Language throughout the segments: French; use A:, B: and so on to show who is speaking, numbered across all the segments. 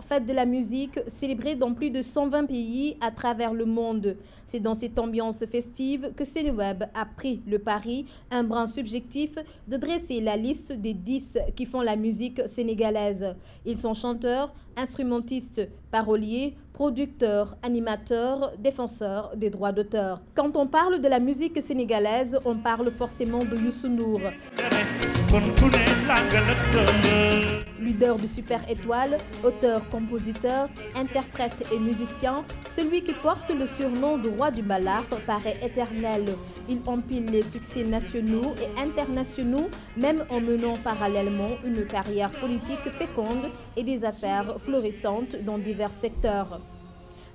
A: fête de la musique, célébrée dans plus de 120 pays à travers le monde. C'est dans cette ambiance festive que Seneweb a pris le pari, un brin subjectif, de dresser la liste des 10 qui font la musique sénégalaise. Ils sont chanteurs, instrumentistes, paroliers, producteurs, animateurs, défenseurs des droits d'auteur. Quand on parle de la musique sénégalaise, on parle forcément de Youssou N'Dour. Leader de Super Étoile, auteur, compositeur, interprète et musicien, celui qui porte le surnom de roi du Mbalax paraît éternel. Il empile les succès nationaux et internationaux, même en menant parallèlement une carrière politique féconde et des affaires florissantes dans divers secteurs.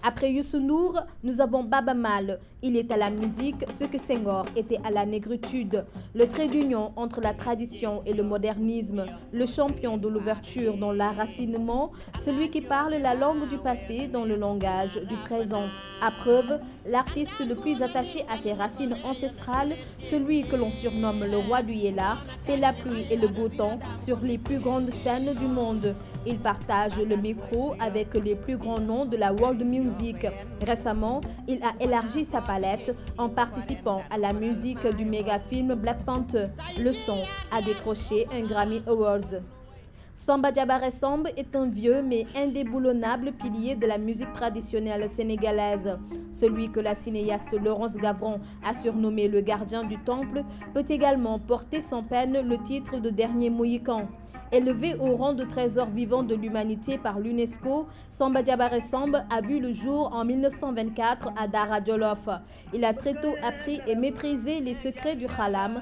A: Après Youssou N'Dour, nous avons Baba Mal. Il est à la musique ce que Senghor était à la négritude. Le trait d'union entre la tradition et le modernisme. Le champion de l'ouverture dans l'enracinement. Celui qui parle la langue du passé dans le langage du présent. À preuve, l'artiste le plus attaché à ses racines ancestrales, celui que l'on surnomme le roi du Yéla, fait la pluie et le beau temps sur les plus grandes scènes du monde. Il partage le micro avec les plus grands noms de la world music. Récemment, il a élargi sa palette en participant à la musique du méga-film Black Panther. Le son a décroché un Grammy Awards. Samba Diabaré Samb est un vieux mais indéboulonnable pilier de la musique traditionnelle sénégalaise. Celui que la cinéaste Laurence Gavron a surnommé le gardien du temple peut également porter sans peine le titre de dernier Mohican. Élevé au rang de trésor vivant de l'humanité par l'UNESCO, Samba Diabaré Samb a vu le jour en 1924 à Dara Djolof. Il a très tôt appris et maîtrisé les secrets du khalam.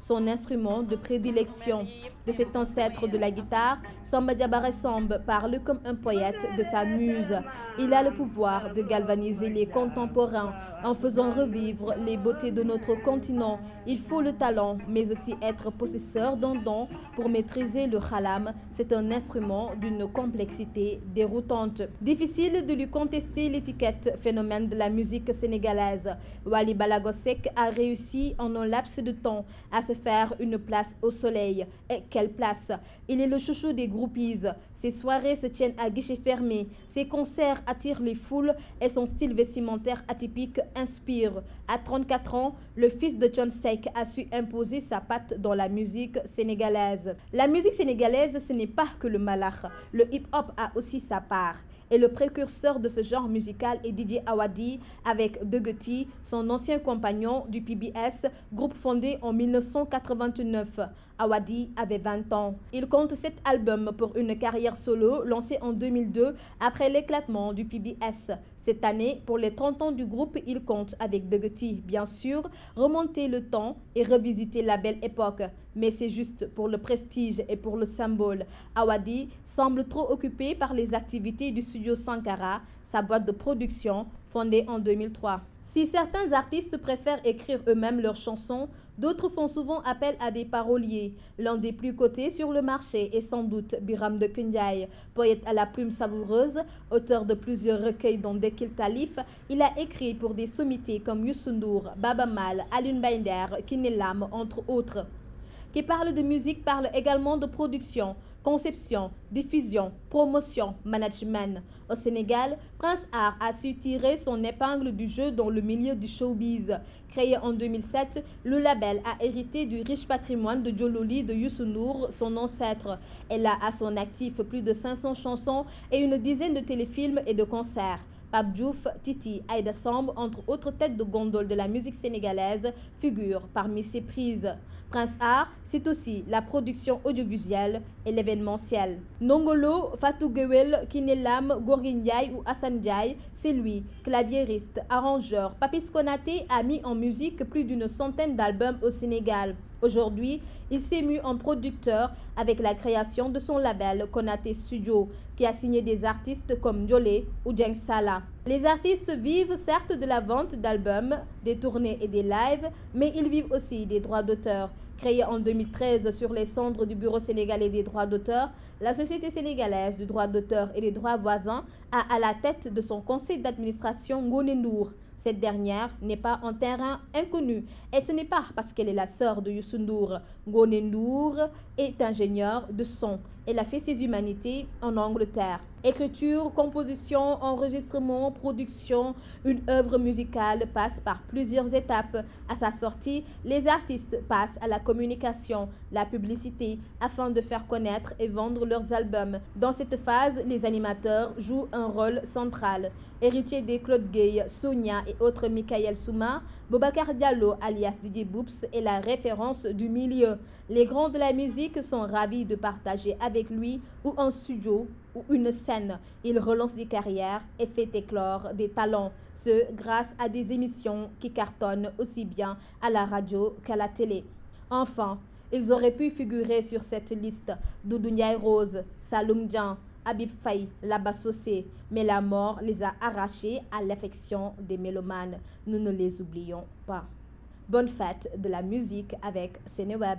A: Son instrument de prédilection. De cet ancêtre de la guitare, Samba Diabaré Samb parle comme un poète de sa muse. Il a le pouvoir de galvaniser les contemporains en faisant revivre les beautés de notre continent. Il faut le talent, mais aussi être possesseur d'un don pour maîtriser le khalam. C'est un instrument d'une complexité déroutante. Difficile de lui contester l'étiquette phénomène de la musique sénégalaise. Wally Ballago Seck a réussi en un laps de temps à se faire une place au soleil. Et quelle place! Il est le chouchou des groupies. Ses soirées se tiennent à guichet fermé. Ses concerts attirent les foules et son style vestimentaire atypique inspire. À 34 ans, le fils de John Seck a su imposer sa patte dans la musique sénégalaise. La musique sénégalaise, ce n'est pas que le Mbalax. Le hip-hop a aussi sa part. Et le précurseur de ce genre musical est DJ Awadi avec Degeti, son ancien compagnon du PBS, groupe fondé en 1989. Awadi avait 20 ans. Il compte 7 albums pour une carrière solo lancée en 2002 après l'éclatement du PBS. Cette année, pour les 30 ans du groupe, il compte avec Degeti, bien sûr, remonter le temps et revisiter la belle époque. Mais c'est juste pour le prestige et pour le symbole. Awadi semble trop occupé par les activités du studio Sankara, sa boîte de production fondée en 2003. Si certains artistes préfèrent écrire eux-mêmes leurs chansons, d'autres font souvent appel à des paroliers. L'un des plus cotés sur le marché est sans doute Biram de Kundiaï. Poète à la plume savoureuse, auteur de plusieurs recueils dont Dekil Talif, il a écrit pour des sommités comme Youssou N'Dour, Baba Mal, Alioune Binder, Kiné Lam, entre autres. Qui parle de musique parle également de production, conception, diffusion, promotion, management. Au Sénégal, Prince Art a su tirer son épingle du jeu dans le milieu du showbiz. Créé en 2007, le label a hérité du riche patrimoine de Djololi de Youssou N'Dour, son ancêtre. Elle a à son actif plus de 500 chansons et une dizaine de téléfilms et de concerts. Pape Diouf, Titi, Aïda Samb, entre autres têtes de gondole de la musique sénégalaise, figurent parmi ses prises. Prince Art, c'est aussi la production audiovisuelle et l'événementiel. Nongolo, Fatou Guewel, Kiné Lam, Gorgui Ndiaye ou Assane Ndiaye, c'est lui, claviériste, arrangeur. Papis Konaté a mis en musique plus d'une centaine d'albums au Sénégal. Aujourd'hui, il s'est mu en producteur avec la création de son label Konaté Studio, qui a signé des artistes comme Ndiolé ou Dieng Salah. Les artistes vivent certes de la vente d'albums, des tournées et des lives, mais ils vivent aussi des droits d'auteur. Créée en 2013 sur les cendres du Bureau sénégalais des droits d'auteur, la Société sénégalaise du droit d'auteur et des droits voisins a à la tête de son conseil d'administration Ngoné Ndour. Cette dernière n'est pas un terrain inconnu et ce n'est pas parce qu'elle est la sœur de Youssou Ndour. Ngoné Ndour est ingénieur de son. Elle a fait ses humanités en Angleterre. Écriture, composition, enregistrement, production, une œuvre musicale passe par plusieurs étapes. À sa sortie, les artistes passent à la communication, la publicité, afin de faire connaître et vendre leurs albums. Dans cette phase, les animateurs jouent un rôle central. Héritier des Claude Gueye, Sonia et autres Michael Souma, Boubacar Diallo alias Didier Boops est la référence du milieu. Les grands de la musique sont ravis de partager avec lui ou un studio ou une scène. Il relance des carrières et fait éclore des talents, ce grâce à des émissions qui cartonnent aussi bien à la radio qu'à la télé. Enfin, ils auraient pu figurer sur cette liste: Doudou Ndiaye Rose, Saloum Dian, Habib Faye, Laba Sossé, mais la mort les a arrachés à l'affection des mélomanes. Nous ne les oublions pas. Bonne fête de la musique avec Seneweb.